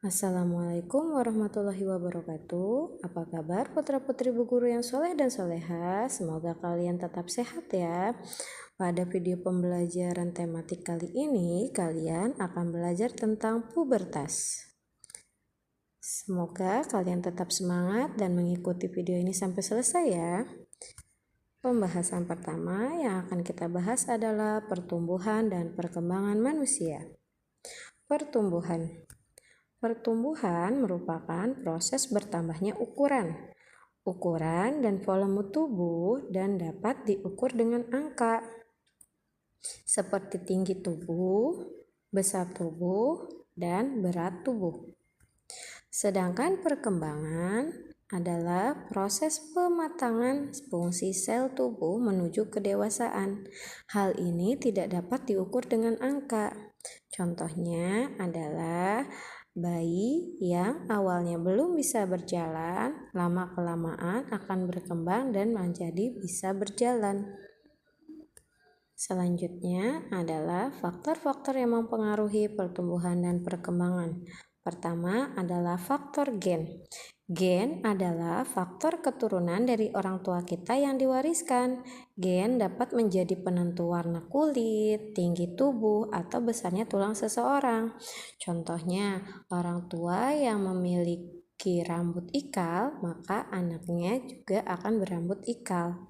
Assalamualaikum warahmatullahi wabarakatuh. Apa kabar putra-putri Bu Guru yang soleh dan soleha? Semoga kalian tetap sehat ya. Pada video pembelajaran tematik kali ini, kalian akan belajar tentang pubertas. Semoga kalian tetap semangat dan mengikuti video ini sampai selesai ya. Pembahasan pertama yang akan kita bahas adalah pertumbuhan dan perkembangan manusia. Pertumbuhan merupakan proses bertambahnya ukuran dan volume tubuh dan dapat diukur dengan angka seperti tinggi tubuh, besar tubuh, dan berat tubuh. Sedangkan perkembangan adalah proses pematangan fungsi sel tubuh menuju kedewasaan. Hal ini tidak dapat diukur dengan angka. Contohnya adalah bayi yang awalnya belum bisa berjalan, lama-kelamaan akan berkembang dan menjadi bisa berjalan. Selanjutnya adalah faktor-faktor yang mempengaruhi pertumbuhan dan perkembangan. Pertama adalah faktor gen. Gen adalah faktor keturunan dari orang tua kita yang diwariskan. Gen dapat menjadi penentu warna kulit, tinggi tubuh, atau besarnya tulang seseorang. Contohnya, orang tua yang memiliki rambut ikal, maka anaknya juga akan berambut ikal.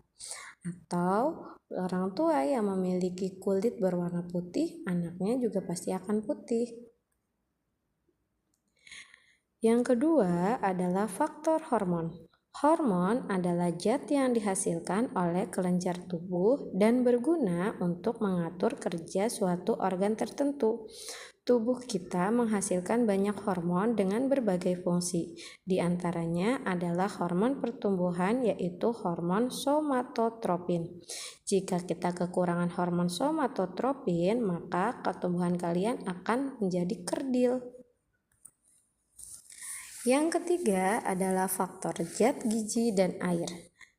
Atau orang tua yang memiliki kulit berwarna putih, anaknya juga pasti akan putih. Yang kedua adalah faktor hormon. Hormon adalah zat yang dihasilkan oleh kelenjar tubuh dan berguna untuk mengatur kerja suatu organ tertentu. Tubuh kita menghasilkan banyak hormon dengan berbagai fungsi. Di antaranya adalah hormon pertumbuhan, yaitu hormon somatotropin. Jika kita kekurangan hormon somatotropin, maka pertumbuhan kalian akan menjadi kerdil. Yang ketiga adalah faktor zat gizi dan air.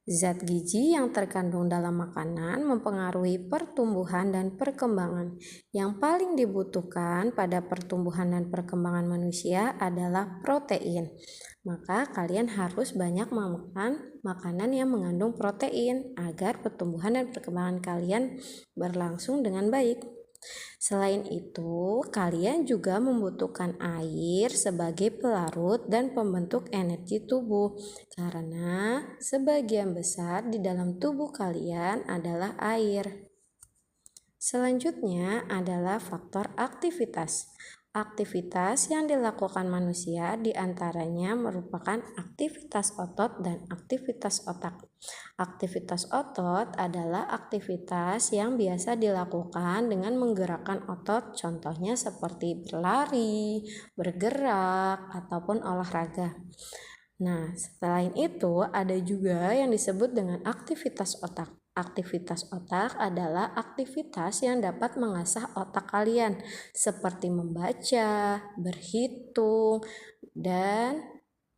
Zat gizi yang terkandung dalam makanan mempengaruhi pertumbuhan dan perkembangan. Yang paling dibutuhkan pada pertumbuhan dan perkembangan manusia adalah protein. Maka kalian harus banyak makan makanan yang mengandung protein agar pertumbuhan dan perkembangan kalian berlangsung dengan baik. Selain itu, kalian juga membutuhkan air sebagai pelarut dan pembentuk energi tubuh, karena sebagian besar di dalam tubuh kalian adalah air. Selanjutnya adalah faktor aktivitas. Aktivitas yang dilakukan manusia diantaranya merupakan aktivitas otot dan aktivitas otak. Aktivitas otot adalah aktivitas yang biasa dilakukan dengan menggerakkan otot, contohnya seperti berlari, bergerak, ataupun olahraga. Nah, selain itu ada juga yang disebut dengan aktivitas otak. Aktivitas otak adalah aktivitas yang dapat mengasah otak kalian, seperti membaca, berhitung, dan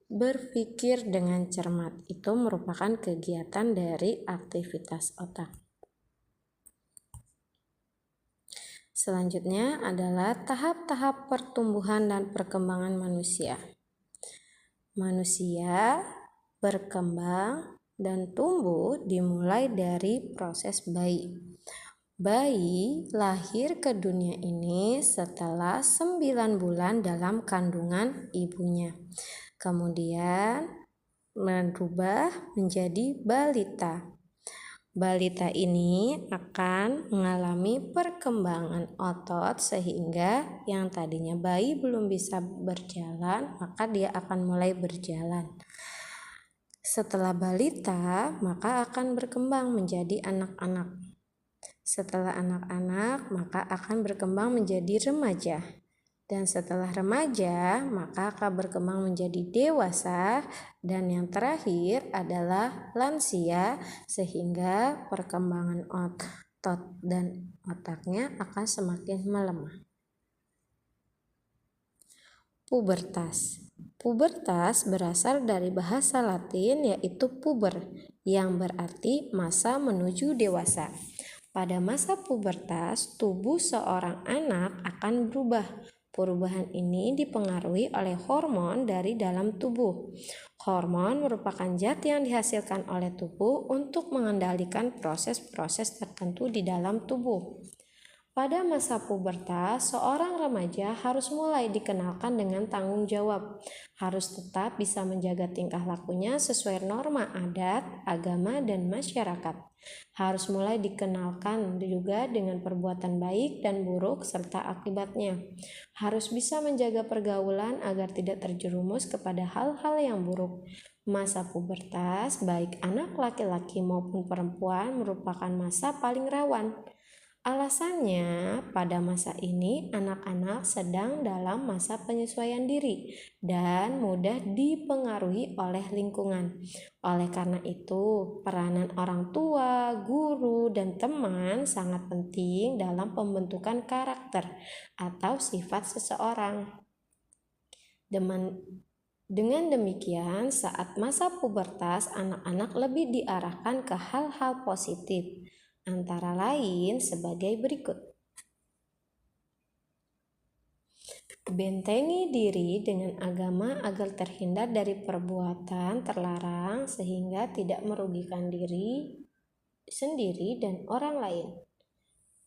berpikir dengan cermat. Itu merupakan kegiatan dari aktivitas otak. Selanjutnya adalah tahap-tahap pertumbuhan dan perkembangan manusia. Manusia berkembang dan tumbuh dimulai dari proses bayi. Bayi lahir ke dunia ini setelah 9 bulan dalam kandungan ibunya. Kemudian berubah menjadi balita. Balita ini akan mengalami perkembangan otot sehingga yang tadinya bayi belum bisa berjalan, maka dia akan mulai berjalan. Setelah balita, maka akan berkembang menjadi anak-anak. Setelah anak-anak, maka akan berkembang menjadi remaja. Dan setelah remaja, maka akan berkembang menjadi dewasa. Dan yang terakhir adalah lansia, sehingga perkembangan otot dan otaknya akan semakin melemah. Pubertas. Pubertas berasal dari bahasa Latin yaitu puber, yang berarti masa menuju dewasa. Pada masa pubertas, tubuh seorang anak akan berubah. Perubahan ini dipengaruhi oleh hormon dari dalam tubuh. Hormon merupakan zat yang dihasilkan oleh tubuh untuk mengendalikan proses-proses tertentu di dalam tubuh. Pada masa pubertas, seorang remaja harus mulai dikenalkan dengan tanggung jawab. Harus tetap bisa menjaga tingkah lakunya sesuai norma adat, agama, dan masyarakat. Harus mulai dikenalkan juga dengan perbuatan baik dan buruk serta akibatnya. Harus bisa menjaga pergaulan agar tidak terjerumus kepada hal-hal yang buruk. Masa pubertas, baik anak laki-laki maupun perempuan, merupakan masa paling rawan. Alasannya, pada masa ini anak-anak sedang dalam masa penyesuaian diri dan mudah dipengaruhi oleh lingkungan. Oleh karena itu, peranan orang tua, guru, dan teman sangat penting dalam pembentukan karakter atau sifat seseorang. Dengan demikian, saat masa pubertas, anak-anak lebih diarahkan ke hal-hal positif, antara lain sebagai berikut. Bentengi diri dengan agama agar terhindar dari perbuatan terlarang sehingga tidak merugikan diri sendiri dan orang lain.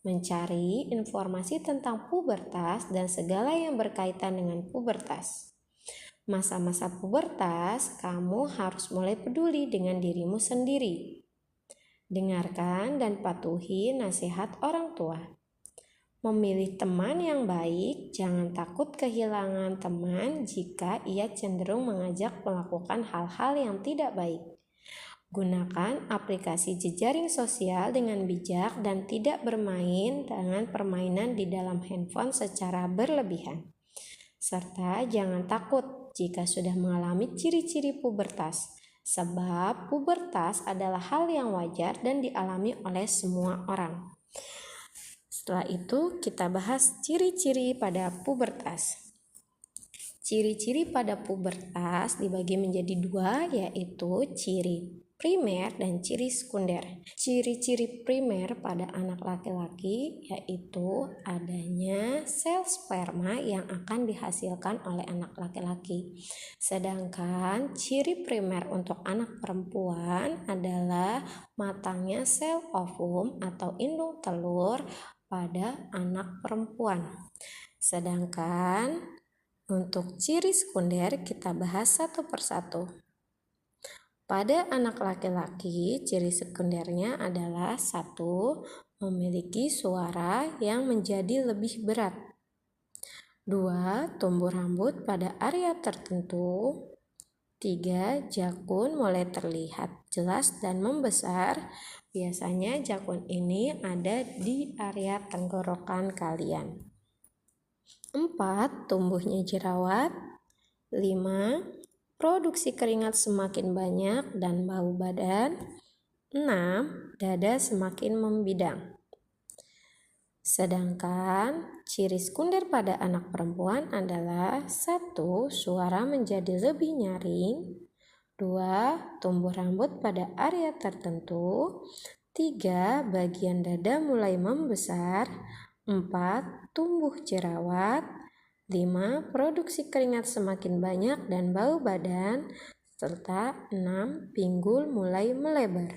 Mencari informasi tentang pubertas dan segala yang berkaitan dengan pubertas. Masa-masa pubertas, kamu harus mulai peduli dengan dirimu sendiri. Dengarkan dan patuhi nasihat orang tua. Memilih teman yang baik, jangan takut kehilangan teman jika ia cenderung mengajak melakukan hal-hal yang tidak baik. Gunakan aplikasi jejaring sosial dengan bijak dan tidak bermain dengan permainan di dalam handphone secara berlebihan. Serta jangan takut jika sudah mengalami ciri-ciri pubertas. Sebab pubertas adalah hal yang wajar dan dialami oleh semua orang. Setelah itu kita bahas ciri-ciri pada pubertas. Ciri-ciri pada pubertas dibagi menjadi dua, yaitu ciri primer dan ciri sekunder. Ciri-ciri primer pada anak laki-laki yaitu adanya sel sperma yang akan dihasilkan oleh anak laki-laki. Sedangkan ciri primer untuk anak perempuan adalah matangnya sel ovum atau indung telur pada anak perempuan. Sedangkan untuk ciri sekunder kita bahas satu persatu. Pada anak laki-laki, ciri sekundernya adalah 1. Memiliki suara yang menjadi lebih berat. 2. Tumbuh rambut pada area tertentu. 3. Jakun mulai terlihat jelas dan membesar. Biasanya jakun ini ada di area tenggorokan kalian. 4. Tumbuhnya jerawat. 5. Produksi keringat semakin banyak dan bau badan. 6. Dada semakin membidang. Sedangkan ciri sekunder pada anak perempuan adalah 1. Suara menjadi lebih nyaring. 2. Tumbuh rambut pada area tertentu. 3. Bagian dada mulai membesar. 4. Tumbuh jerawat. 5. Produksi keringat semakin banyak dan bau badan, serta 6. Pinggul mulai melebar.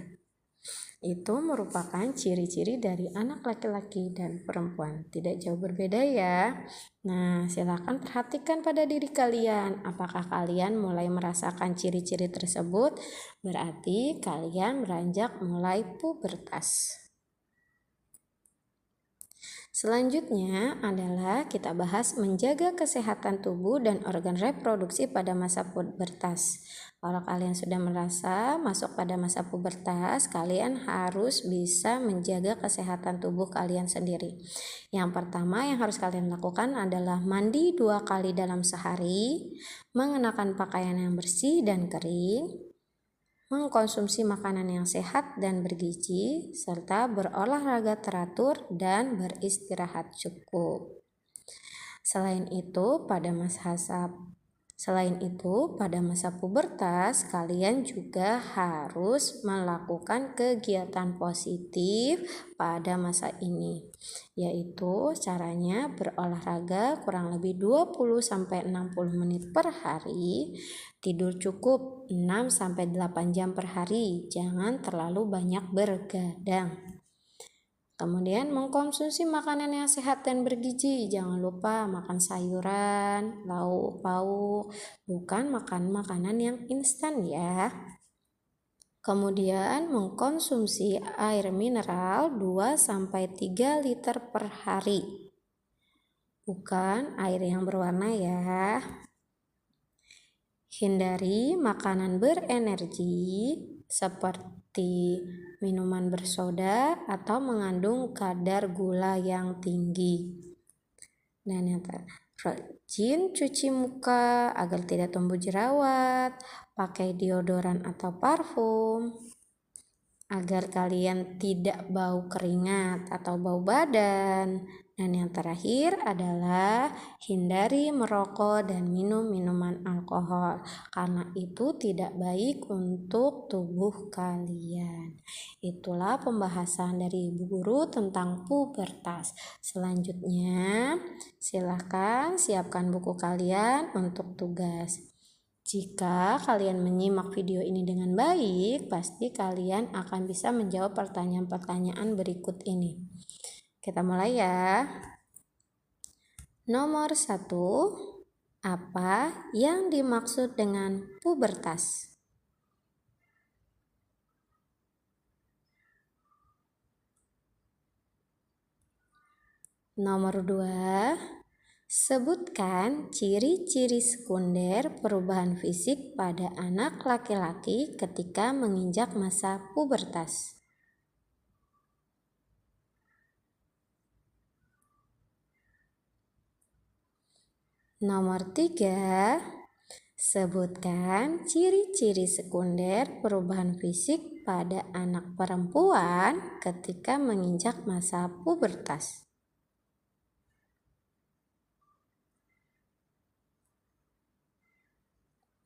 Itu merupakan ciri-ciri dari anak laki-laki dan perempuan. Tidak jauh berbeda ya. Nah, silakan perhatikan pada diri kalian. Apakah kalian mulai merasakan ciri-ciri tersebut? Berarti kalian beranjak mulai pubertas. Selanjutnya adalah kita bahas menjaga kesehatan tubuh dan organ reproduksi pada masa pubertas. Kalau kalian sudah merasa masuk pada masa pubertas, kalian harus bisa menjaga kesehatan tubuh kalian sendiri. Yang pertama yang harus kalian lakukan adalah mandi 2 kali dalam sehari, mengenakan pakaian yang bersih dan kering, mengkonsumsi makanan yang sehat dan bergizi, serta berolahraga teratur dan beristirahat cukup. Selain itu, pada masa Selain itu, pada masa pubertas, kalian juga harus melakukan kegiatan positif pada masa ini, yaitu caranya berolahraga kurang lebih 20-60 menit per hari, tidur cukup 6-8 jam per hari, jangan terlalu banyak bergadang. Kemudian mengkonsumsi makanan yang sehat dan bergizi. Jangan lupa makan sayuran, lauk pauk, bukan makan makanan yang instan ya. Kemudian mengkonsumsi air mineral 2-3 liter per hari. Bukan air yang berwarna ya. Hindari makanan berenergi seperti minuman bersoda atau mengandung kadar gula yang tinggi. Dan yang rajin cuci muka agar tidak tumbuh jerawat, pakai deodoran atau parfum agar kalian tidak bau keringat atau bau badan. Dan yang terakhir adalah hindari merokok dan minum minuman alkohol, karena itu tidak baik untuk tubuh kalian. Itulah pembahasan dari Ibu Guru tentang pubertas. Selanjutnya, silakan siapkan buku kalian untuk tugas. Jika kalian menyimak video ini dengan baik, pasti kalian akan bisa menjawab pertanyaan-pertanyaan berikut ini. Kita mulai ya. Nomor 1, apa yang dimaksud dengan pubertas? Nomor 2, sebutkan ciri-ciri sekunder perubahan fisik pada anak laki-laki ketika menginjak masa pubertas. Nomor 3, sebutkan ciri-ciri sekunder perubahan fisik pada anak perempuan ketika menginjak masa pubertas.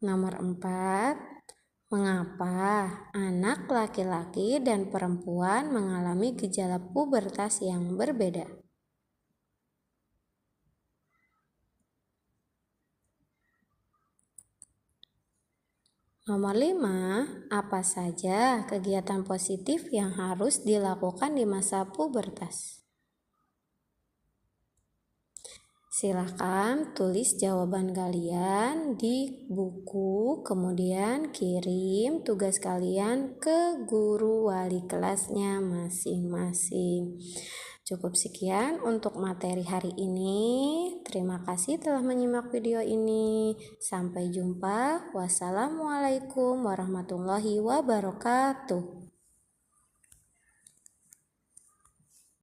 Nomor 4, mengapa anak laki-laki dan perempuan mengalami gejala pubertas yang berbeda? Nomor 5, apa saja kegiatan positif yang harus dilakukan di masa pubertas? Silakan tulis jawaban kalian di buku, kemudian kirim tugas kalian ke guru wali kelasnya masing-masing. Cukup sekian untuk materi hari ini. Terima kasih telah menyimak video ini. Sampai jumpa. Wassalamualaikum warahmatullahi wabarakatuh.